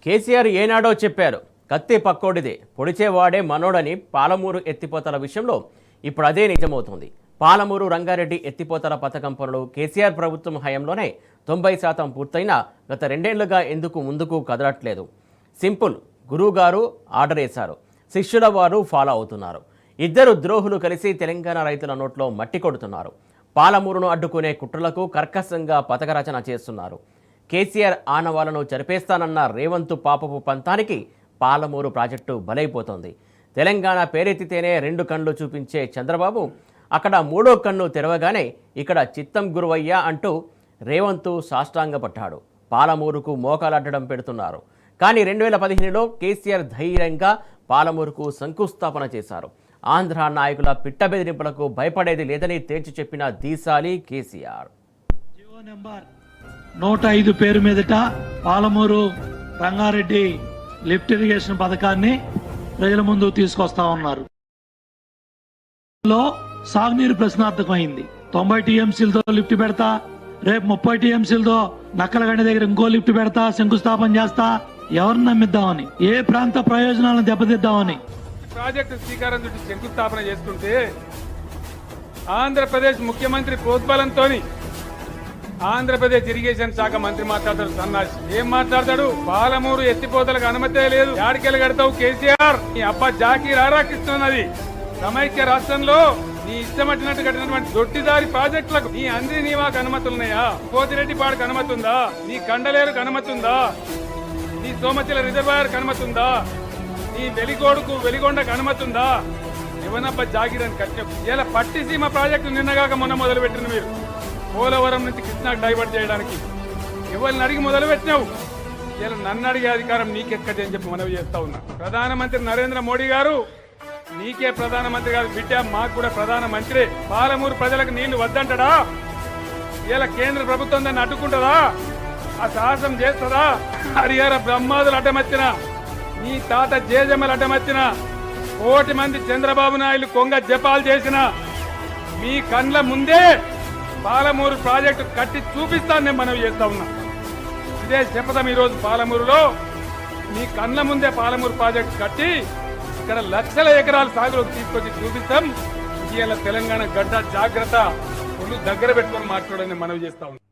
కేసీఆర్ ఏనాడో చెప్పారు, కత్తి పక్కోడిదే, పొడిచేవాడే మనోడని. పాలమూరు ఎత్తిపోతల విషయంలో ఇప్పుడు అదే నిజమవుతోంది. పాలమూరు రంగారెడ్డి ఎత్తిపోతల పథకం పనులు కేసీఆర్ ప్రభుత్వం హయాంలోనే 90% పూర్తయినా గత 2 ఏళ్లుగా ఎందుకు ముందుకు కదలట్లేదు? సింపుల్, గురువుగారు ఆర్డర్ వేశారు, శిష్యుల వారు ఫాలో అవుతున్నారు. ఇద్దరు ద్రోహులు కలిసి తెలంగాణ రైతుల నోట్లో మట్టి కొడుతున్నారు. పాలమూరును అడ్డుకునే కుట్రలకు కర్కశంగా పథక రచన చేస్తున్నారు. కేసీఆర్ ఆనవాళ్లను చెరిపేస్తానన్న రేవంత్ పాపపు పంతానికి పాలమూరు ప్రాజెక్టు బలైపోతోంది. తెలంగాణ పేరెత్తితేనే 2 కళ్ళు చూపించే చంద్రబాబు అక్కడ 3వ కన్ను తెరవగానే ఇక్కడ చిత్తం గురువయ్యా అంటూ రేవంత్ సాష్టాంగపడ్డాడు. పాలమూరుకు మోకాలడ్డడం పెడుతున్నారు. కానీ 2015లో కేసీఆర్ ధైర్యంగా పాలమూరుకు శంకుస్థాపన చేశారు. ఆంధ్ర నాయకుల పిట్ట బెదిరింపులకు భయపడేది లేదని తేల్చి చెప్పిన దీశాలి కేసీఆర్. జీవో నెంబర్ 105 పేరు మీదట పాలమూరు రంగారెడ్డి లిఫ్ట్ ఇరిగేషన్ పథకాన్ని ప్రజల ముందుకు తీసుకొస్తా ఉన్నారు. సాగునీరు ప్రశ్నార్థకమైంది. 90 టీఎంసీలతో లిఫ్ట్ పెడతా, రేపు 30 టీఎంసీలతో నక్కలగండి దగ్గర ఇంకో లిఫ్ట్ పెడతా, శంకుస్థాపన చేస్తా. ఎవరిని నమ్మిద్దామని, ఏ ప్రాంత ప్రయోజనాలను దెబ్బతిద్దామని ప్రాజెక్టు శ్రీకారం చుట్టూ శంకుస్థాపన చేస్తుంటే ఆంధ్రప్రదేశ్ ముఖ్యమంత్రి ప్రోద్బలంతో ఆంధ్రప్రదేశ్ ఇరిగేషన్ శాఖ మంత్రి మాట్లాడతాడు. సన్నాసి ఏం మాట్లాడతాడు? పాలమూరు ఎత్తిపోతలకు అనుమతే లేదు, యాడికెళ్ళి కడతావు కేసీఆర్? నీ అబ్బా జాకీ రారాకిస్తున్నది. సమైక్య రాష్ట్రంలో నీ ఇష్టమట్టినట్టు కట్టినటువంటి దొడ్డిదారి ప్రాజెక్టులకు నీ అంద్రి నీవాకు అనుమతులున్నాయా? పోతిరెడ్డిపాడుకు అనుమతి ఉందా? నీ కండలేరుకు అనుమతి ఉందా? నీ సోమచిల రిజర్వాయర్కి అనుమతి ఉందా? నీ వెలిగొండకు అనుమతి ఉందా? ఎవనబ్బా జాగిరని కట్టిన ఇలా పట్టిసీమ ప్రాజెక్టు నిన్నగాక మొన్న మొదలు పెట్టిన మీరు పోలవరం నుంచి కృష్ణాకు డైవర్ట్ చేయడానికి ఎవరిని అడిగి మొదలు పెట్టినావు? ఇలా నన్ను అడిగే అధికారం నీకెక్కడి అని చెప్పి మనవి చేస్తా ఉన్నా. ప్రధానమంత్రి నరేంద్ర మోడీ గారు నీకే ప్రధానమంత్రి గారు బిడ్డ, మాకు కూడా ప్రధానమంత్రి. పాలమూరు ప్రజలకు నీళ్లు వద్దంటాడా? ఇలా కేంద్ర ప్రభుత్వం దాన్ని అడ్డుకుంటుందా? ఆ సాహసం చేస్తుందా? హరిహర బ్రహ్మాదులు అడ్డమచ్చిన, నీ తాత జేజమ్మలు అడ్డమచ్చిన, 1 మంది చంద్రబాబు నాయుడు కొంగ జపాలు చేసిన మీ కండ్ల ముందే పాలమూరు ప్రాజెక్టు కట్టి చూపిస్తాను నేను మనవి చేస్తా ఉన్నా. ఇదే చెప్పదాం. ఈరోజు పాలమూరులో మీ కండ్ల ముందే పాలమూరు ప్రాజెక్టు కట్టి ఇక్కడ లక్షల ఎకరాల సాగులోకి తీసుకొచ్చి చూపిస్తాం. ఇవాళ తెలంగాణ గడ్డ జాగ్రత్త, ఒళ్ళు దగ్గర పెట్టుకొని మాట్లాడని మనవి చేస్తా ఉన్నాం.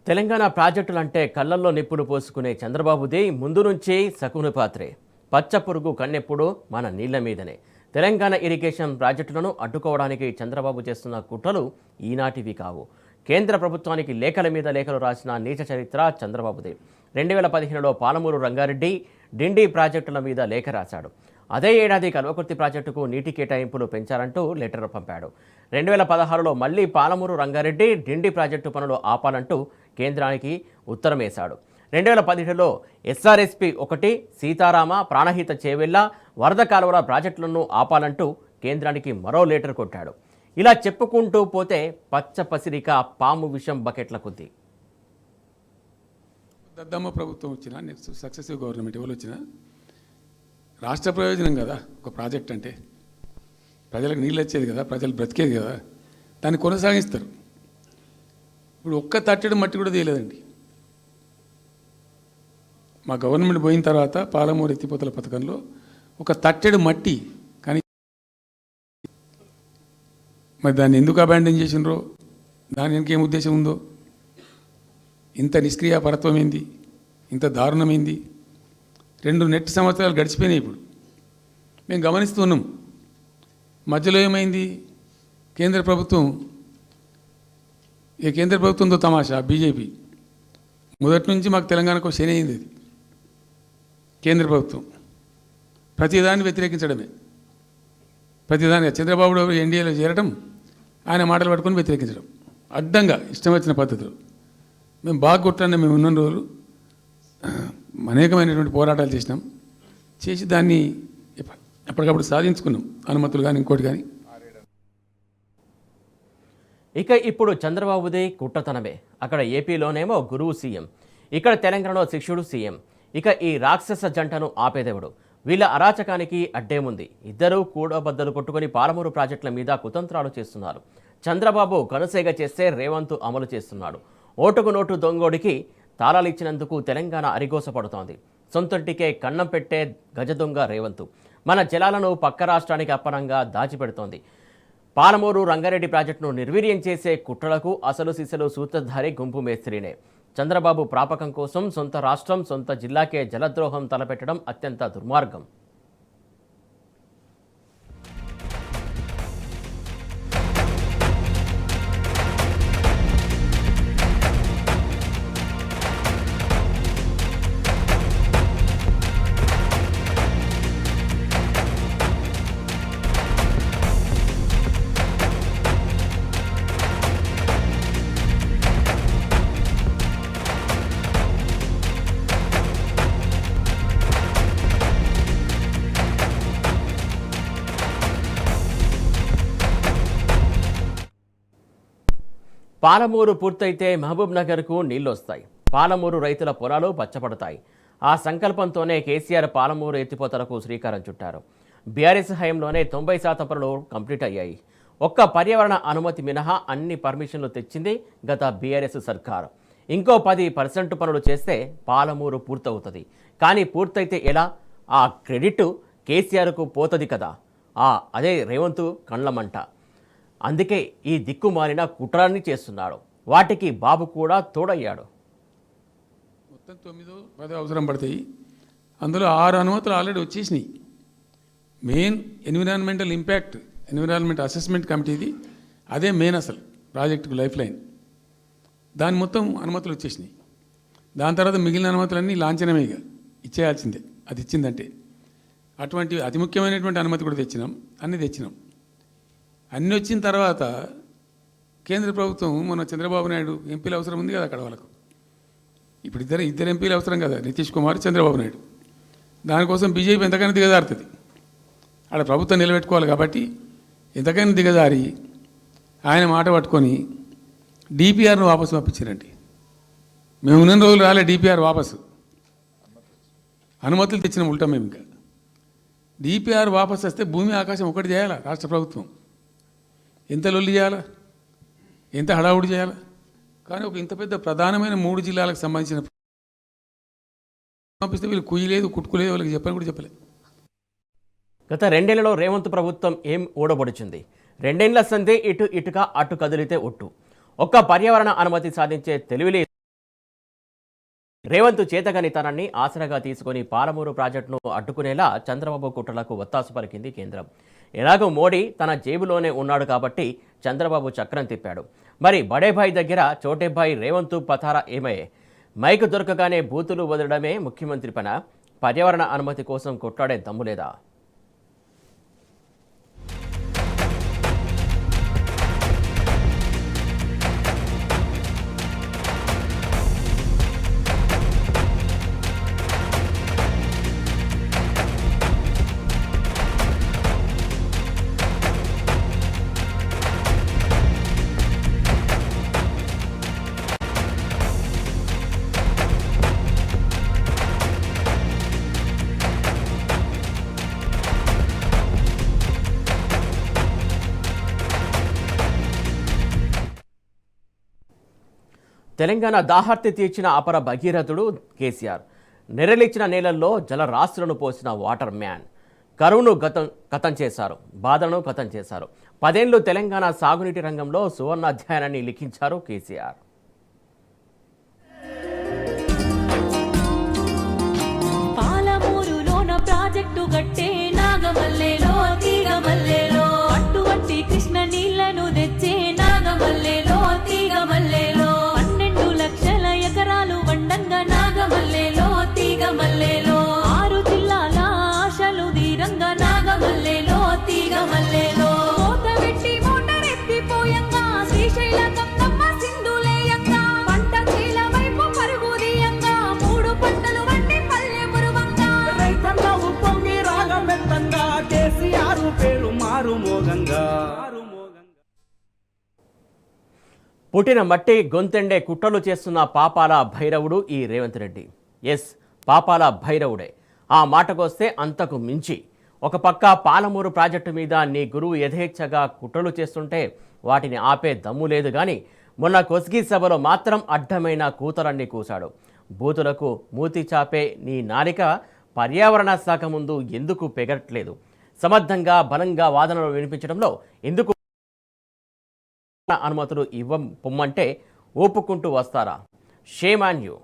తెలంగాణ ప్రాజెక్టులంటే కళ్ళల్లో నిప్పులు పోసుకునే చంద్రబాబుది ముందు నుంచి శకుని పాత్రే. పచ్చ పురుగు కన్నెప్పుడు మన నీళ్ల మీదనే. తెలంగాణ ఇరిగేషన్ ప్రాజెక్టులను అడ్డుకోవడానికి చంద్రబాబు చేస్తున్న కుట్రలు ఈనాటివి కావు. కేంద్ర ప్రభుత్వానికి లేఖల మీద లేఖలు రాసిన నీచ చరిత్ర చంద్రబాబుదే. 2015లో పాలమూరు రంగారెడ్డి డిండి ప్రాజెక్టుల మీద లేఖ రాశాడు. అదే ఏడాది కల్వకుర్తి ప్రాజెక్టుకు నీటి కేటాయింపులు పెంచాలంటూ లెటర్ పంపాడు. 2016లో మళ్లీ పాలమూరు రంగారెడ్డి డిండి ప్రాజెక్టు పనులు ఆపాలంటూ కేంద్రానికి ఉత్తరం వేశాడు. 2017లో ఎస్ఆర్ఎస్పీ 1, సీతారామ, ప్రాణహిత చేవెళ్ల, వరద కాలువల ప్రాజెక్టులను ఆపాలంటూ కేంద్రానికి మరో లెటర్ కొట్టాడు. ఇలా చెప్పుకుంటూ పోతే పచ్చ పసిరిక పాము విషం బకెట్ల కొద్దీ. దద్దమ్మ ప్రభుత్వం వచ్చినా, నెక్స్ట్ సక్సెసివ్ గవర్నమెంట్ ఎవరు వచ్చినా రాష్ట్ర ప్రయోజనం కదా ఒక ప్రాజెక్ట్ అంటే. ప్రజలకు నీళ్ళు వచ్చేది కదా, ప్రజలు బ్రతికేది కదా, దాన్ని కొనసాగిస్తారు. ఇప్పుడు ఒక్క తట్టెడు మట్టి కూడా తీయలేదండి. మా గవర్నమెంట్ పోయిన తర్వాత పాలమూరు ఎత్తిపోతల పథకంలో ఒక తట్టెడు మట్టి కానీ మరి దాన్ని ఎందుకు అబాండన్ చేసినరో, దాని ఇంకేం ఉద్దేశం ఉందో, ఇంత నిష్క్రియాపరత్వం ఏంది, ఇంత దారుణమైంది. 2 నెట్ సంవత్సరాలు గడిచిపోయినాయి. ఇప్పుడు మేము గమనిస్తున్నాం. మధ్యలో ఏమైంది? కేంద్ర ప్రభుత్వంతో తమాషా. బీజేపీ మొదటి నుంచి మాకు తెలంగాణకు శని అయింది. అది కేంద్ర ప్రభుత్వం ప్రతిదాన్ని వ్యతిరేకించడమే. ప్రతిదానిగా చంద్రబాబు ఎన్డీఏలో చేరడం, ఆయన మాటలు పట్టుకొని వ్యతిరేకించడం, అడ్డంగా ఇష్టం వచ్చిన పద్ధతులు. మేము బాగా కొట్టాను. మేము ఉన్న రోజులు అనేకమైనటువంటి పోరాటాలు చేసి దాన్ని ఎప్పటికప్పుడు సాధించుకున్నాం. అనుమతులు కానీ ఇంకోటి కానీ. ఇక ఇప్పుడు చంద్రబాబుదే కుట్రతనమే. అక్కడ ఏపీలోనేమో గురువు సీఎం, ఇక్కడ తెలంగాణలో శిష్యుడు సీఎం. ఇక ఈ రాక్షస జంటను ఆపేదేవుడు? వీళ్ళ అరాచకానికి అడ్డేముంది? ఇద్దరూ కూడబద్దలు కొట్టుకుని పాలమూరు ప్రాజెక్టుల మీద కుతంత్రాలు చేస్తున్నారు. చంద్రబాబు కనుసేగ చేస్తే రేవంత్ అమలు చేస్తున్నాడు. ఓటుకు నోటు దొంగోడికి తాళాలు ఇచ్చినందుకు తెలంగాణ అరిగోసపడుతోంది. సొంతంటికే కన్నం పెట్టే గజదొంగ రేవంత్ మన జలాలను పక్క రాష్ట్రానికి అప్పనంగా దాచిపెడుతోంది. పాలమూరు రంగారెడ్డి ప్రాజెక్టును నిర్వీర్యం చేసే కుట్రలకు అసలు సిసలు సూత్రధారి గుంపు మేస్త్రీనే. చంద్రబాబు ప్రాపకం కోసం సొంత రాష్ట్రం, సొంత జిల్లాకే జలద్రోహం తలపెట్టడం అత్యంత దుర్మార్గం. పాలమూరు పూర్తయితే మహబూబ్ నగర్కు నీళ్లు వస్తాయి. పాలమూరు రైతుల పొలాలు పచ్చపడతాయి. ఆ సంకల్పంతోనే కేసీఆర్ పాలమూరు ఎత్తిపోతలకు శ్రీకారం చుట్టారు. బీఆర్ఎస్ హయాంలోనే 90% పనులు కంప్లీట్ అయ్యాయి. ఒక్క పర్యావరణ అనుమతి మినహా అన్ని పర్మిషన్లు తెచ్చింది గత బీఆర్ఎస్ సర్కారు. ఇంకో 10% పనులు చేస్తే పాలమూరు పూర్తవుతుంది. కానీ పూర్తయితే ఎలా? ఆ క్రెడిట్ కేసీఆర్కు పోతుంది కదా. అదే రేవంత్ కండ్లమంట. అందుకే ఈ దిక్కుమాలిన కుట్రాన్ని చేస్తున్నాడు. వాటికి బాబు కూడా తోడయ్యాడు. మొత్తం 9-10 అవసరం పడతాయి. అందులో 6 అనుమతులు ఆల్రెడీ వచ్చేసినాయి. Main environmental impact, environment assessment కమిటీది అదే మెయిన్ అసలు ప్రాజెక్టుకు లైఫ్ లైన్. దాని మొత్తం అనుమతులు వచ్చేసినాయి. దాని తర్వాత మిగిలిన అనుమతులన్నీ లాంఛనమే, ఇక ఇచ్చేయాల్సిందే. అది ఇచ్చిందంటే అటువంటి అతి ముఖ్యమైనటువంటి అనుమతి కూడా తెచ్చినాం, అన్నీ తెచ్చినాం. అన్నీ వచ్చిన తర్వాత కేంద్ర ప్రభుత్వం మన చంద్రబాబు నాయుడు ఎంపీలు అవసరం ఉంది కదా అక్కడ వాళ్ళకు. ఇప్పుడు ఇద్దరు ఎంపీలు అవసరం కదా, నితీష్ కుమార్, చంద్రబాబు నాయుడు. దానికోసం బీజేపీ ఎంతకైనా దిగజారుతుంది. అక్కడ ప్రభుత్వం నిలబెట్టుకోవాలి కాబట్టి ఎంతకైనా దిగజారి ఆయన మాట పట్టుకొని డిపిఆర్ను వాపసు పంపించారండి. మేము ఉన్న రోజులు రాలే డిపిఆర్ వాపసు, అనుమతులు తెచ్చిన ఉల్టా. మేము ఇంకా డిపిఆర్ వాపసు వస్తే భూమి ఆకాశం ఒకటి చేయాలా రాష్ట్ర ప్రభుత్వం? ఎంత లొల్లి చేయాలా, ఎంత హడావుడి చేయాలా? కానీ ఒక ఇంత పెద్ద ప్రధానమైన 3 జిల్లాలకు సంబంధించిన పంపిస్తే వీళ్ళు కుయ్యలేదు, కుట్టుకోలేదు, వాళ్ళకి చెప్పని కూడా చెప్పలేదు. గత 2 ఏళ్లలో రేవంత్ ప్రభుత్వం ఏం ఊడబొడిచింది? 2 ఏళ్ల సందే ఇటుగా అటు కదిలితే ఒట్టు. ఒక్క పర్యావరణ అనుమతి సాధించే తెలివిలే రేవంత్ చేతగనితనాన్ని ఆసరాగా తీసుకుని పాలమూరు ప్రాజెక్టును అడ్డుకునేలా చంద్రబాబు కుట్రలకు ఒత్తాసు పలికింది కేంద్రం. ఎలాగో మోడీ తన జేబులోనే ఉన్నాడు కాబట్టి చంద్రబాబు చక్రం తిప్పాడు. మరి బడేభాయ్ దగ్గర చోటేభాయ్ రేవంత్ పథారా ఏమయ్యే? మైకు దొరకగానే బూతులు వదలడమే ముఖ్యమంత్రి పన? పర్యావరణ అనుమతి కోసం కొట్లాడే దమ్ము లేదా? తెలంగాణ దాహార్తి తీర్చిన అపర భగీరథుడు కేసీఆర్. నెరలిచ్చిన నేలల్లో జలరాశులను పోసిన వాటర్ మ్యాన్. కరువును గతం చేశారు, బాధను గతం చేశారు. 10 ఏళ్లు తెలంగాణ సాగునీటి రంగంలో సువర్ణ అధ్యాయాన్ని లిఖించారు కేసీఆర్. పాలమూరులోన ప్రాజెక్టు గట్టే నాగమల్లెలో తీగమల్లెలో అటువంటి కృష్ణ నీళ్లను తెచ్చే నాగమల్లెలో తీగమల్లెలో 12 లక్షల ఎకరాలు వండంగా నాగమల్లెలో తీగమల్లెలో 6 జిల్లాల ఆశలు తీరంగా నాగమల్లెలో తీగమల్లెలో కోతబెట్టి మోటరెత్తిపోయంగా శ్రీశైల గంగమ్మ సింధులేయంగా పంట చేల వైపు పరుగు తీయంగా 3 పంటలు వండి పల్లె మురువంగా రైతన్న ఉప్పొంగి రాగమెత్తంగా కేసీఆర్ పేరు మారు మోగంగా. పుట్టిన మట్టి గొంతెండే కుట్రలు చేస్తున్న పాపాల భైరవుడు ఈ రేవంత్ రెడ్డి. ఎస్, పాపాల భైరవుడే. ఆ మాటకొస్తే అంతకు మించి. ఒక పక్క పాలమూరు ప్రాజెక్టు మీద నీ గురువు యథేచ్ఛగా కుట్రలు చేస్తుంటే వాటిని ఆపే దమ్ము లేదు. కానీ మొన్న కొస్గి సభలో మాత్రం అడ్డమైన కూతలన్నీ కూశాడు. బూతులకు మూతి చాపే నీ నాలిక పర్యావరణ శాఖ ముందు ఎందుకు పెగట్లేదు? సమర్థంగా బలంగా వాదనలు వినిపించడంలో ఎందుకు అనుమతులు పొమ్మంటే ఒప్పుకుంటూ వస్తారా? Shame on you.